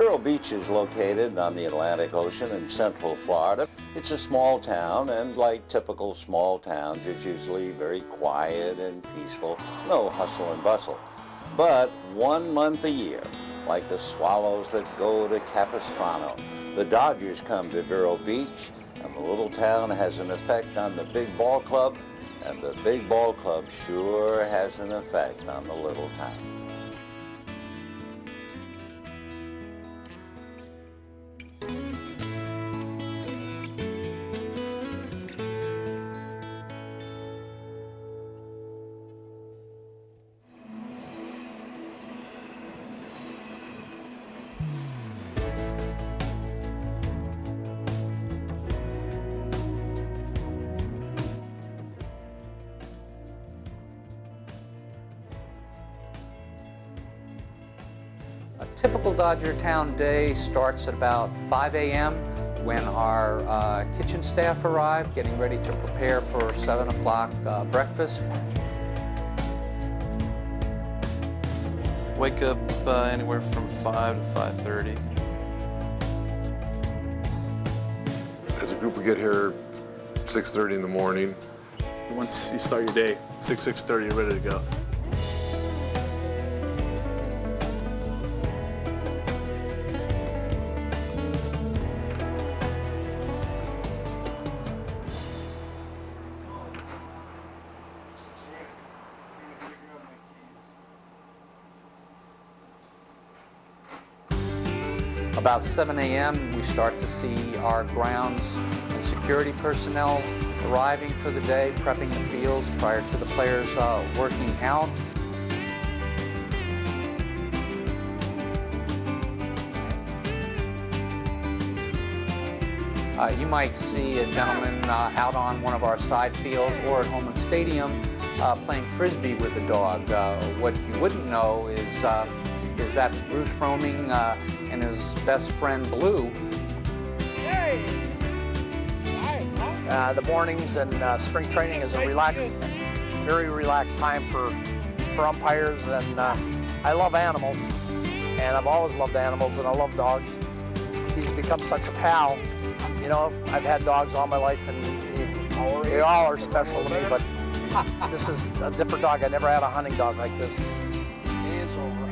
Vero Beach is located on the Atlantic Ocean in central Florida. It's a small town, and like typical small towns, it's usually very quiet and peaceful, no hustle and bustle. But 1 month a year, like the swallows that go to Capistrano, the Dodgers come to Vero Beach, and the little town has an effect on the big ball club, and the big ball club sure has an effect on the little town. A typical Dodger Town day starts at about 5 a.m. when our kitchen staff arrive, getting ready to prepare for 7 o'clock breakfast. Wake up anywhere from 5 to 5:30. As a group, we get here 6:30 in the morning. Once you start your day, 6:30, you're ready to go. About 7 a.m. we start to see our grounds and security personnel arriving for the day, prepping the fields prior to the players working out. You might see a gentleman out on one of our side fields or at home in stadium playing frisbee with a dog. What you wouldn't know is that's Bruce Fromming and his best friend Blue. Hey! The mornings and spring training is a relaxed, very relaxed time for umpires, and I love animals, and I've always loved animals, and I love dogs. He's become such a pal. You know, I've had dogs all my life, and they all are special to me, but this is a different dog. I never had a hunting dog like this. It is over.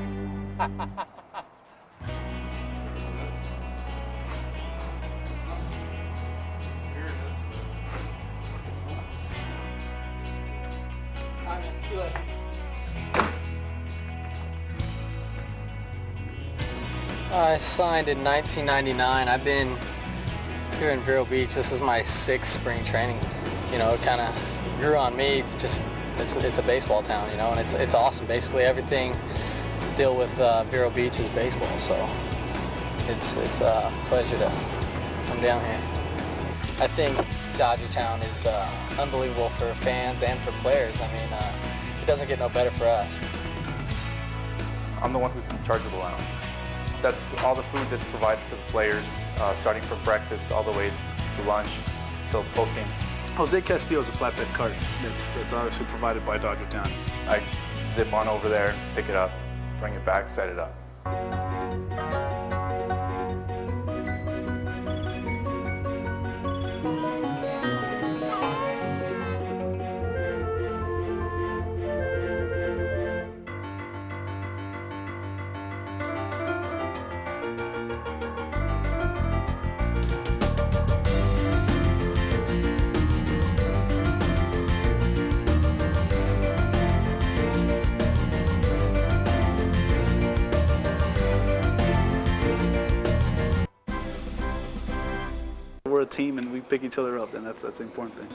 I signed in 1999. I've been here in Vero Beach. This is my 6th spring training. You know, it kind of grew on me. Just it's a baseball town, you know, and it's awesome. Basically, everything to deal with Vero Beach is baseball. So it's a pleasure to come down here. I think Dodger Town is unbelievable for fans and for players. I mean, it doesn't get no better for us. I'm the one who's in charge of the lounge. That's all the food that's provided for the players, starting from breakfast all the way to lunch till post-game. Jose Castillo is a flatbed cart. It's obviously provided by Dodger Town. I zip on over there, pick it up, bring it back, set it up. We're a team and we pick each other up, and that's the important thing.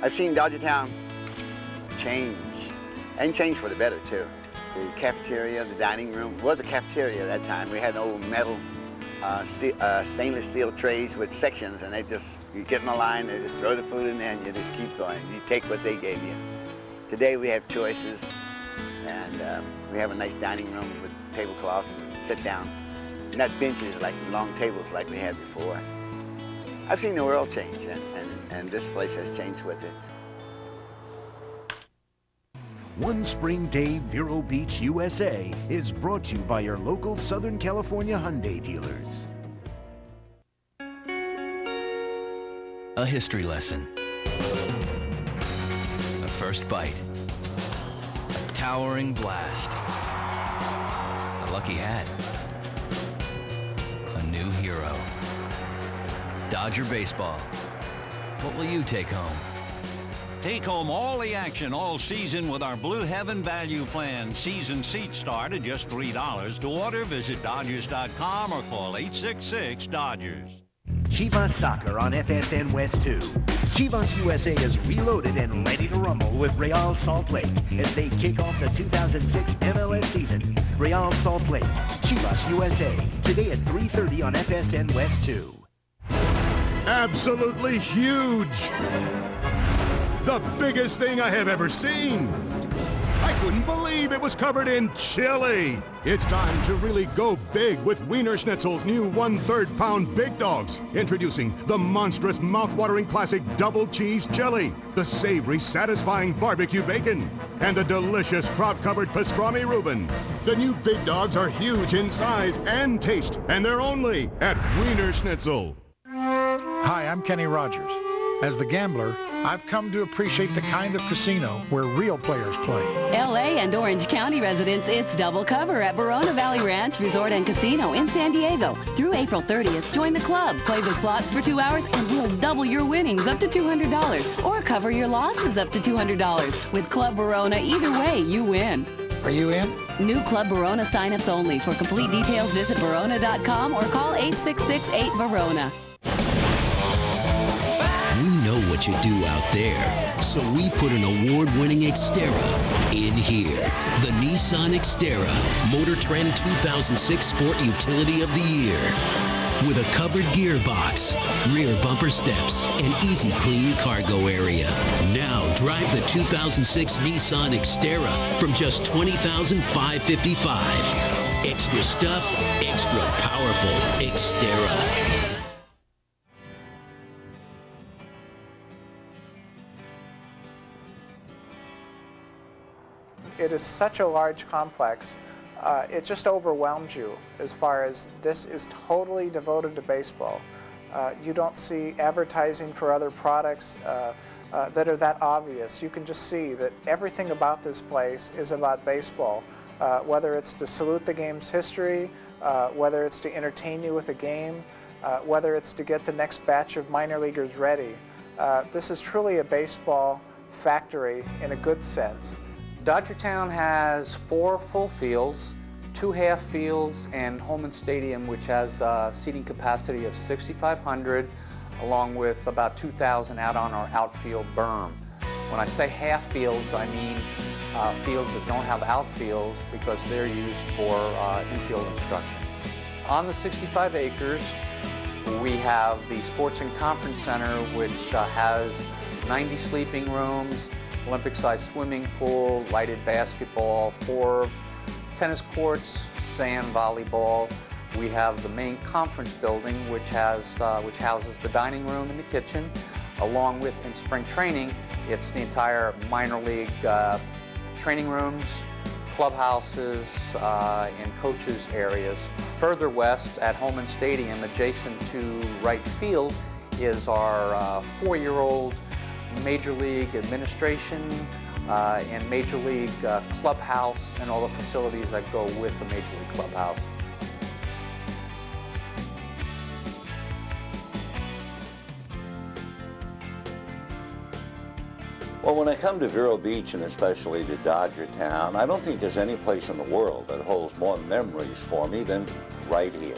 I've seen Dodger Town change, and change for the better too. The cafeteria, the dining room, was a cafeteria at that time. We had old metal stainless steel trays with sections, and you get in the line, they just throw the food in there and you just keep going. You take what they gave you. Today we have choices, and we have a nice dining room with tablecloths and sit down. Not benches like long tables like we had before. I've seen the world change, and this place has changed with it. One Spring Day, Vero Beach, USA is brought to you by your local Southern California Hyundai dealers. A history lesson. A first bite. A towering blast. A lucky hat. A new hero. Dodger baseball. What will you take home? Take home all the action all season with our Blue Heaven Value Plan. Season seats start at just $3. To order, visit Dodgers.com or call 866-DODGERS. Chivas Soccer on FSN West 2. Chivas USA is reloaded and ready to rumble with Real Salt Lake as they kick off the 2006 MLS season. Real Salt Lake, Chivas USA, today at 3:30 on FSN West 2. Absolutely huge! The biggest thing I have ever seen. I couldn't believe it was covered in chili. It's time to really go big with Wiener Schnitzel's new 1/3 pound Big Dogs. Introducing the monstrous, mouth-watering classic double cheese chili, the savory, satisfying barbecue bacon, and the delicious kraut-covered pastrami Reuben. The new Big Dogs are huge in size and taste, and they're only at Wiener Schnitzel. Hi, I'm Kenny Rogers. As the gambler, I've come to appreciate the kind of casino where real players play. LA and Orange County residents, it's double cover at Verona Valley Ranch Resort and Casino in San Diego. Through April 30th, join the club, play the slots for 2 hours, and we'll double your winnings up to $200, or cover your losses up to $200. With Club Verona, either way, you win. Are you in? New Club Verona signups only. For complete details, visit Verona.com or call 866-8-VERONA. We know what you do out there, so we put an award-winning Xterra in here. The Nissan Xterra, Motor Trend 2006 Sport Utility of the Year. With a covered gearbox, rear bumper steps, and easy clean cargo area. Now drive the 2006 Nissan Xterra from just $20,555. Extra stuff, extra powerful Xterra. It is such a large complex, it just overwhelms you as far as this is totally devoted to baseball. You don't see advertising for other products that are that obvious. You can just see that everything about this place is about baseball, whether it's to salute the game's history, whether it's to entertain you with a game, whether it's to get the next batch of minor leaguers ready. This is truly a baseball factory in a good sense. Dodgertown has 4 full fields, 2 half fields, and Holman Stadium, which has a seating capacity of 6,500, along with about 2,000 out on our outfield berm. When I say half fields, I mean fields that don't have outfields because they're used for infield instruction. On the 65 acres, we have the Sports and Conference Center, which has 90 sleeping rooms, Olympic-sized swimming pool, lighted basketball, 4 tennis courts, sand volleyball. We have the main conference building, which houses the dining room and the kitchen, along with, in spring training, it's the entire minor league training rooms, clubhouses, and coaches areas. Further west at Holman Stadium, adjacent to right field, is our 4-year-old Major League administration and Major League clubhouse and all the facilities that go with the Major League clubhouse. Well, when I come to Vero Beach and especially to Dodgertown, I don't think there's any place in the world that holds more memories for me than right here.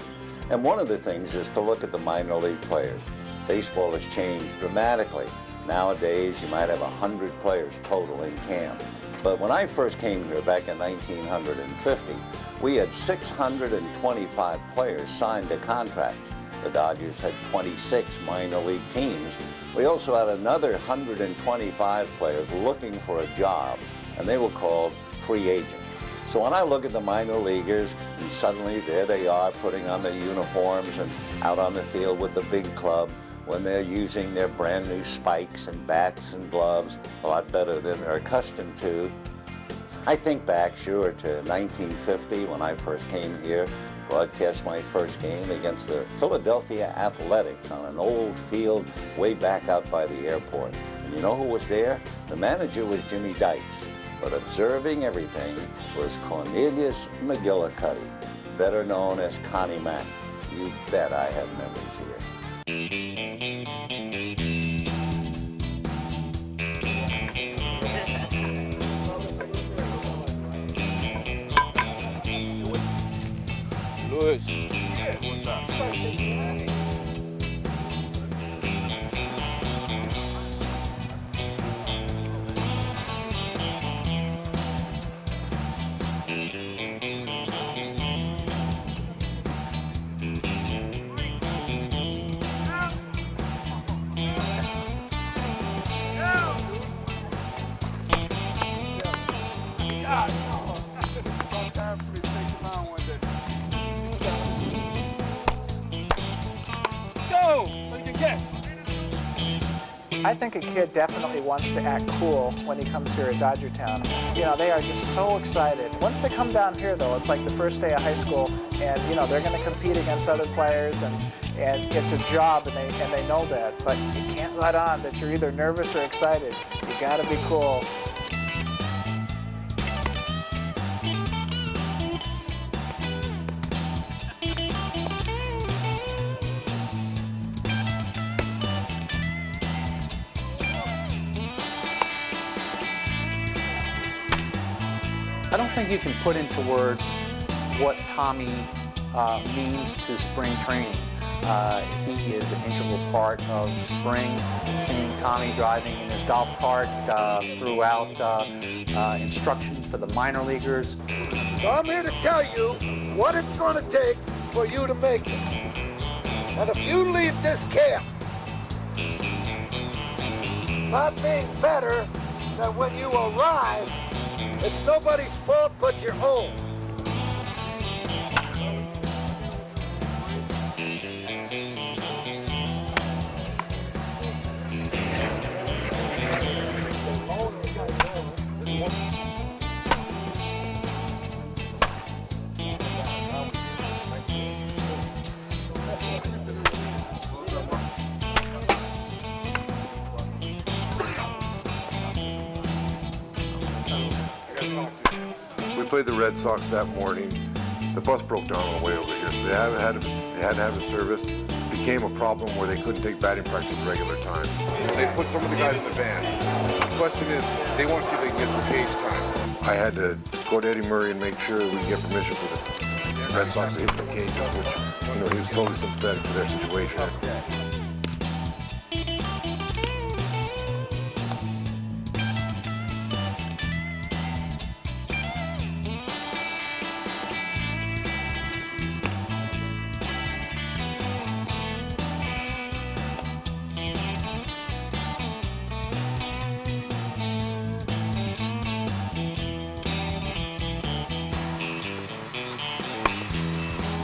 And one of the things is to look at the minor league players. Baseball has changed dramatically. Nowadays, you might have 100 players total in camp. But when I first came here back in 1950, we had 625 players signed to contracts. The Dodgers had 26 minor league teams. We also had another 125 players looking for a job, and they were called free agents. So when I look at the minor leaguers, and suddenly there they are putting on their uniforms and out on the field with the big club, when they're using their brand new spikes and bats and gloves, a lot better than they're accustomed to, I think back, sure, to 1950 when I first came here, broadcast my first game against the Philadelphia Athletics on an old field way back out by the airport. And you know who was there? The manager was Jimmy Dykes, but observing everything was Cornelius McGillicuddy, better known as Connie Mack. You bet I have memories here. Luis, what's up? I think a kid definitely wants to act cool when he comes here at Dodgertown. You know, they are just so excited. Once they come down here, though, it's like the first day of high school, and you know they're going to compete against other players, and it's a job, and they know that. But you can't let on that you're either nervous or excited. You got to be cool. I don't think you can put into words what Tommy means to spring training. He is an integral part of spring. Seeing Tommy driving in his golf cart throughout instructions for the minor leaguers. So I'm here to tell you what it's going to take for you to make it. And if you leave this camp not being better than when you arrive, it's nobody's fault but your own. We played the Red Sox that morning. The bus broke down on the way over here, so they had to have it serviced. It became a problem where they couldn't take batting practice at regular time. So they put some of the guys in the van. The question is, they want to see if they can get some cage time. I had to go to Eddie Murray and make sure we could get permission for the Red Sox to hit the cages, which, you know, he was totally sympathetic to their situation.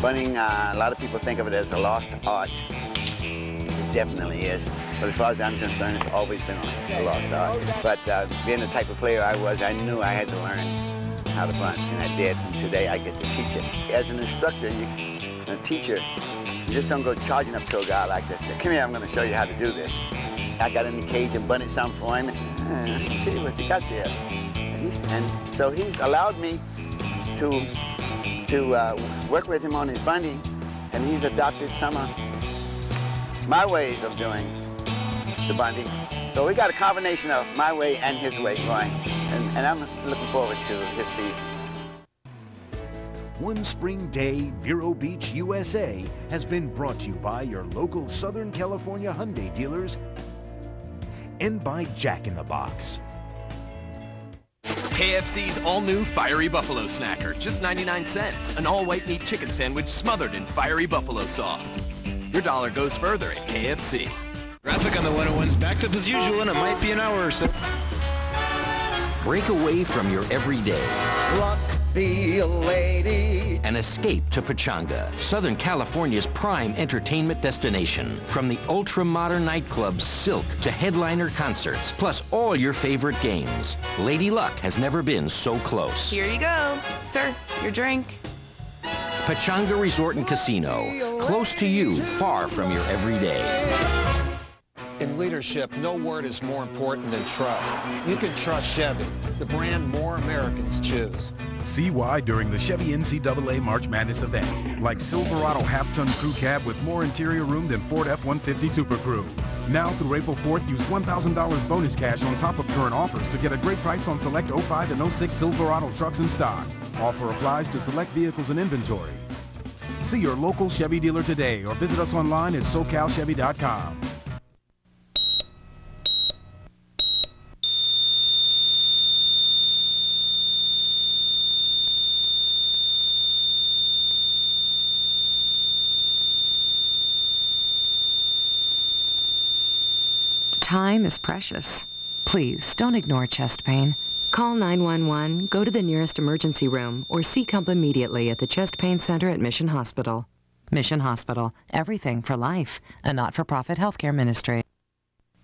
Bunting, a lot of people think of it as a lost art. It definitely is. But as far as I'm concerned, it's always been a lost art. But being the type of player I was, I knew I had to learn how to bunt, and I did. And today I get to teach it. As an instructor, a teacher, you just don't go charging up to a guy like this. Come here, I'm going to show you how to do this. I got in the cage and bunted some for him. See what you got there. And so he's allowed me to work with him on his bunting, and he's adopted some of my ways of doing the bunting. So we got a combination of my way and his way going, and I'm looking forward to his season. One Spring Day, Vero Beach, USA has been brought to you by your local Southern California Hyundai dealers and by Jack in the Box. KFC's all-new Fiery Buffalo Snacker, just 99 cents. An all-white meat chicken sandwich smothered in fiery buffalo sauce. Your dollar goes further at KFC. Traffic on the 101's backed up as usual, and it might be an hour or so. Break away from your everyday. Luck be a lady. An escape to Pechanga, Southern California's prime entertainment destination. From the ultra-modern nightclubs Silk to headliner concerts, plus all your favorite games. Lady Luck has never been so close. Here you go. Sir, your drink. Pechanga Resort and Casino. Close to you, far from your everyday. In leadership, no word is more important than trust. You can trust Chevy, the brand more Americans choose. See why during the Chevy NCAA March Madness event, like Silverado half-ton crew cab with more interior room than Ford F-150 Super Crew. Now through April 4th, use $1,000 bonus cash on top of current offers to get a great price on select 05 and 06 Silverado trucks in stock. Offer applies to select vehicles and inventory. See your local Chevy dealer today or visit us online at SoCalChevy.com. Time is precious. Please don't ignore chest pain. Call 911, go to the nearest emergency room, or seek help immediately at the Chest Pain Center at Mission Hospital. Mission Hospital, everything for life, a not-for-profit healthcare ministry.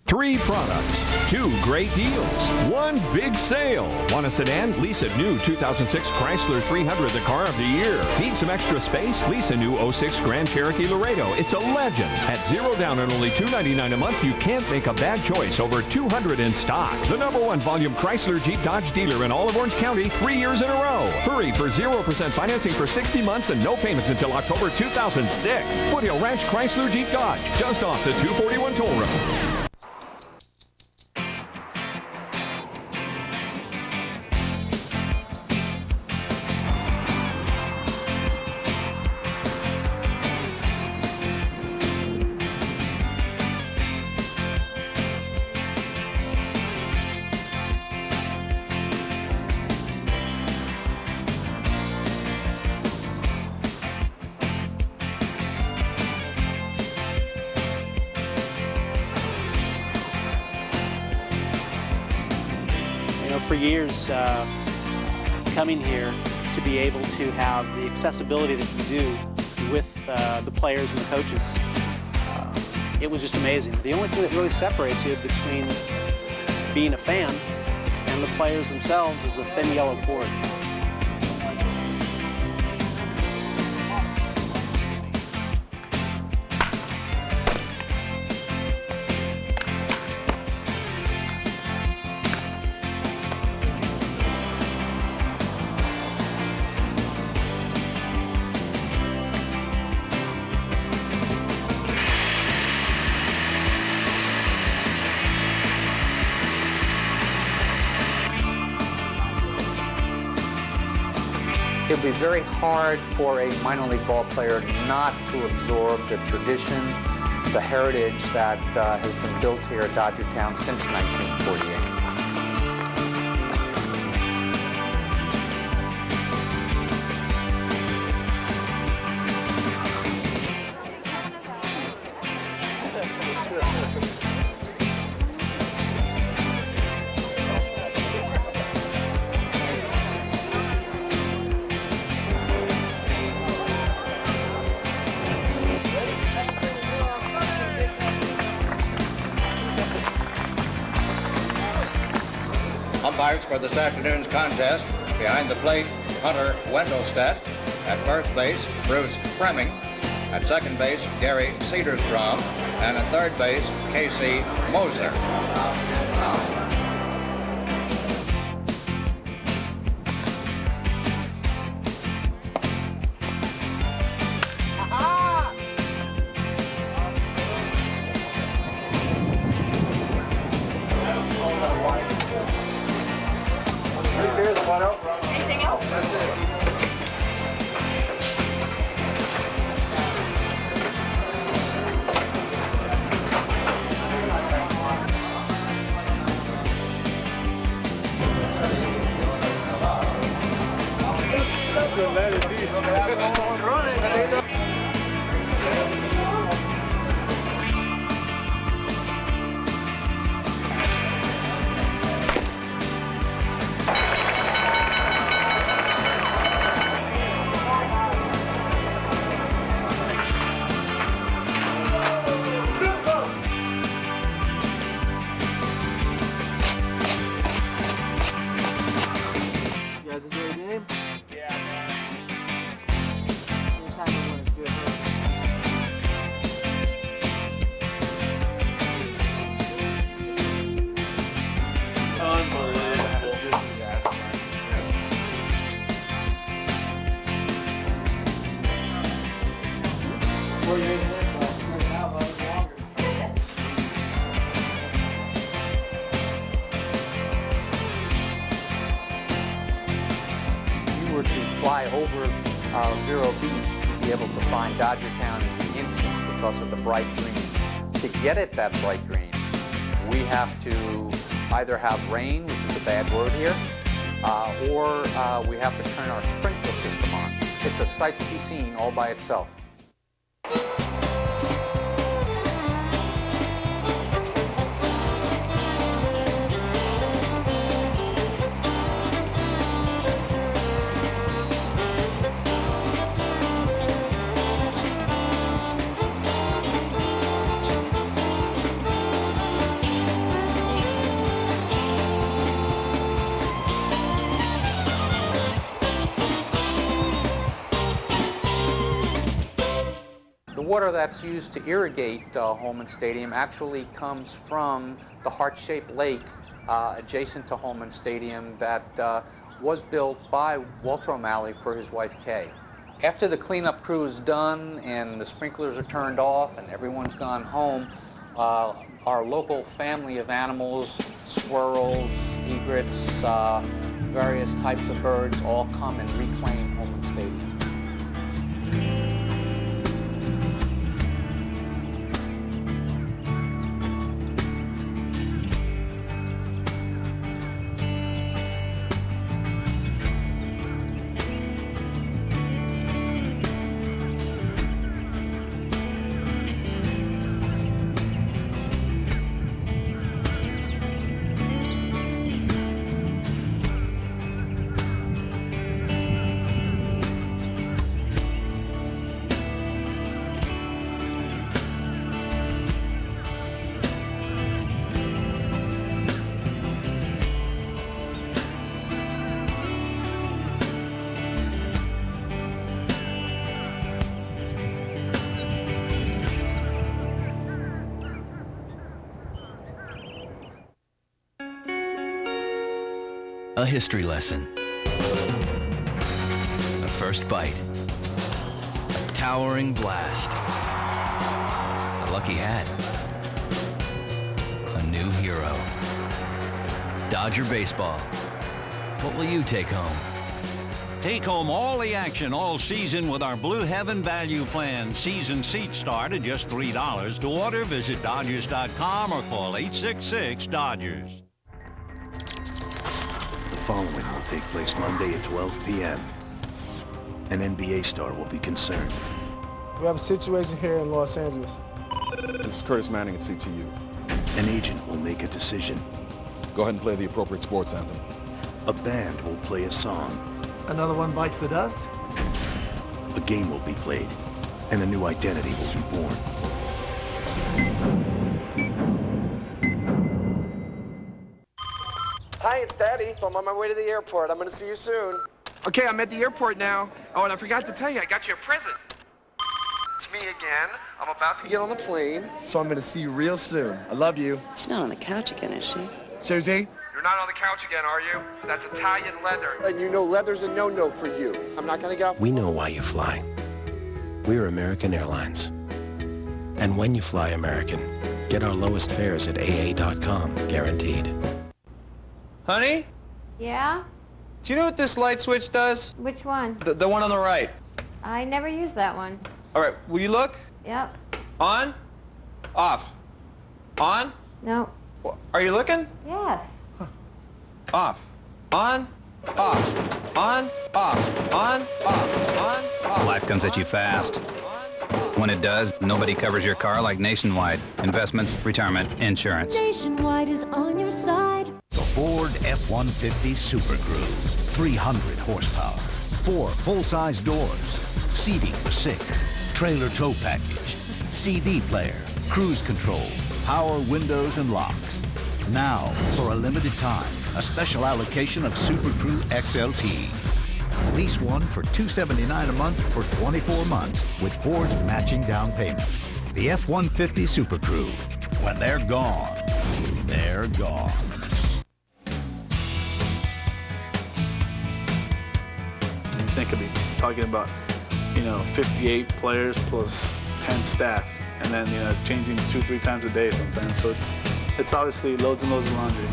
3 products, 2 great deals, 1 big sale. Want a sedan? Lease a new 2006 Chrysler 300, the car of the year. Need some extra space? Lease a new 06 Grand Cherokee Laredo. It's a legend. At 0 down and only $299 a month, you can't make a bad choice. Over 200 in stock. The #1 volume Chrysler Jeep Dodge dealer in all of Orange County, 3 years in a row. Hurry for 0% financing for 60 months and no payments until October 2006. Foothill Ranch Chrysler Jeep Dodge, just off the 241 toll road. For years, coming here to be able to have the accessibility that you do with the players and the coaches, it was just amazing. The only thing that really separates you between being a fan and the players themselves is a thin yellow cord. It would be very hard for a minor league ball player not to absorb the tradition, the heritage that has been built here at Dodger Town since 1948. Umpires for this afternoon's contest: behind the plate, Hunter Wendelstedt; at first base, Bruce Fremming; at second base, Gary Cederstrom; and at third base, Casey Moser. Anything else? That's it. over Vero Beach, you'll be able to find Dodger Town in an instance because of the bright green. To get it that bright green, we have to either have rain, which is a bad word here, or we have to turn our sprinkler system on. It's a sight to be seen all by itself. The water that's used to irrigate Holman Stadium actually comes from the heart-shaped lake adjacent to Holman Stadium that was built by Walter O'Malley for his wife Kay. After the cleanup crew is done and the sprinklers are turned off and everyone's gone home, our local family of animals, squirrels, egrets, various types of birds all come and reclaim Holman Stadium. A history lesson. A first bite. A towering blast. A lucky hat. A new hero. Dodger baseball. What will you take home? Take home all the action all season with our Blue Heaven Value Plan. Season seats start at just $3. To order, visit Dodgers.com or call 866-DODGERS. The following will take place Monday at 12 p.m. An NBA star will be concerned. We have a situation here in Los Angeles. This is Curtis Manning at CTU. An agent will make a decision. Go ahead and play the appropriate sports anthem. A band will play a song. Another one bites the dust. A game will be played, and a new identity will be born. Hi, it's Daddy. I'm on my way to the airport. I'm gonna see you soon. Okay, I'm at the airport now. Oh, and I forgot to tell you, I got you a present. It's me again. I'm about to get on the plane, so I'm gonna see you real soon. I love you. She's not on the couch again, is she? Susie? You're not on the couch again, are you? That's Italian leather. And you know leather's a no-no for you. I'm not gonna get off. We know why you fly. We're American Airlines. And when you fly American, get our lowest fares at AA.com, guaranteed. Honey? Yeah? Do you know what this light switch does? Which one? The one on the right. I never used that one. All right, will you look? Yep. On? Off. On? No. Are you looking? Yes. Off. On? Off. On? Off. On? Off. On? Off. Life comes at you fast. When it does, nobody covers your car like Nationwide. Investments, retirement, insurance. Nationwide is on your side. The Ford F-150 Super Crew. 300 horsepower. 4 full-size doors. Seating for 6. Trailer tow package. CD player. Cruise control. Power windows and locks. Now, for a limited time, a special allocation of Super Crew XLTs. Lease one for $279 a month for 24 months with Ford's matching down payment. The F-150 Super Crew. When they're gone, they're gone. You think of me talking about, 58 players plus 10 staff, and then, changing 2-3 times a day sometimes. So it's obviously loads and loads of laundry.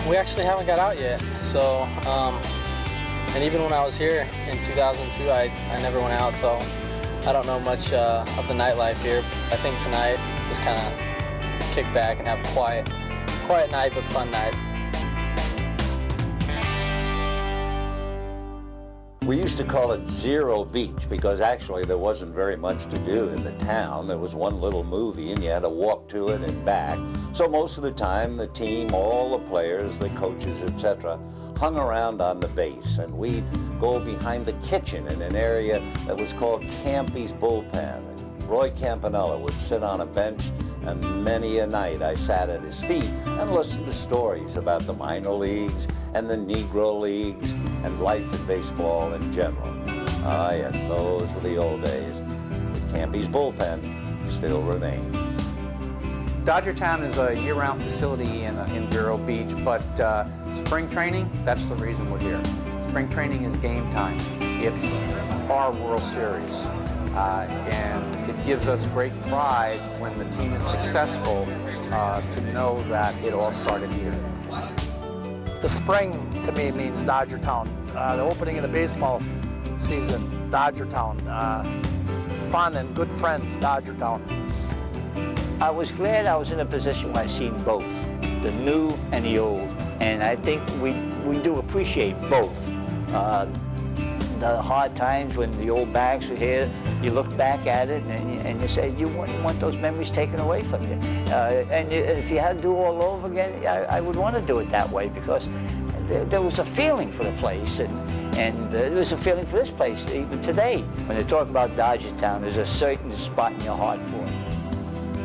We actually haven't got out yet. So, and even when I was here in 2002, I never went out. So I don't know much of the nightlife here. I think tonight, just kind of kick back and have a quiet night, but fun night. We used to call it Vero Beach because actually there wasn't very much to do in the town. There was one little movie and you had to walk to it and back. So most of the time the team, all the players, the coaches, etc., hung around on the base, and we'd go behind the kitchen in an area that was called Campy's Bullpen. And Roy Campanella would sit on a bench, and many a night I sat at his feet and listened to stories about the minor leagues and the Negro leagues and life in baseball in general. Ah, yes, those were the old days. But Campy's Bullpen still remains. Dodgertown is a year-round facility in Vero Beach, but spring training, that's the reason we're here. Spring training is game time. It's our World Series. And it gives us great pride when the team is successful to know that it all started here. The spring, to me, means Dodgertown. The opening of the baseball season, Dodgertown. Fun and good friends, Dodgertown. I was glad I was in a position where I seen both, the new and the old. And I think we do appreciate both. The hard times when the old bags were here, you look back at it and you say you want those memories taken away from you. And if you had to do it all over again, I would want to do it that way, because there was a feeling for the place, and there was a feeling for this place even today. When they talk about Dodgertown, there's a certain spot in your heart for it.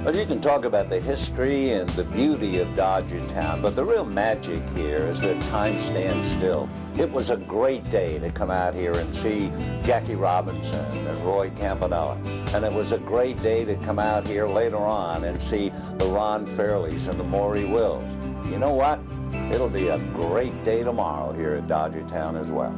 Well, you can talk about the history and the beauty of Dodgertown, but the real magic here is that time stands still. It was a great day to come out here and see Jackie Robinson and Roy Campanella. And it was a great day to come out here later on and see the Ron Fairleys and the Maury Wills. You know what? It'll be a great day tomorrow here at Dodgertown as well.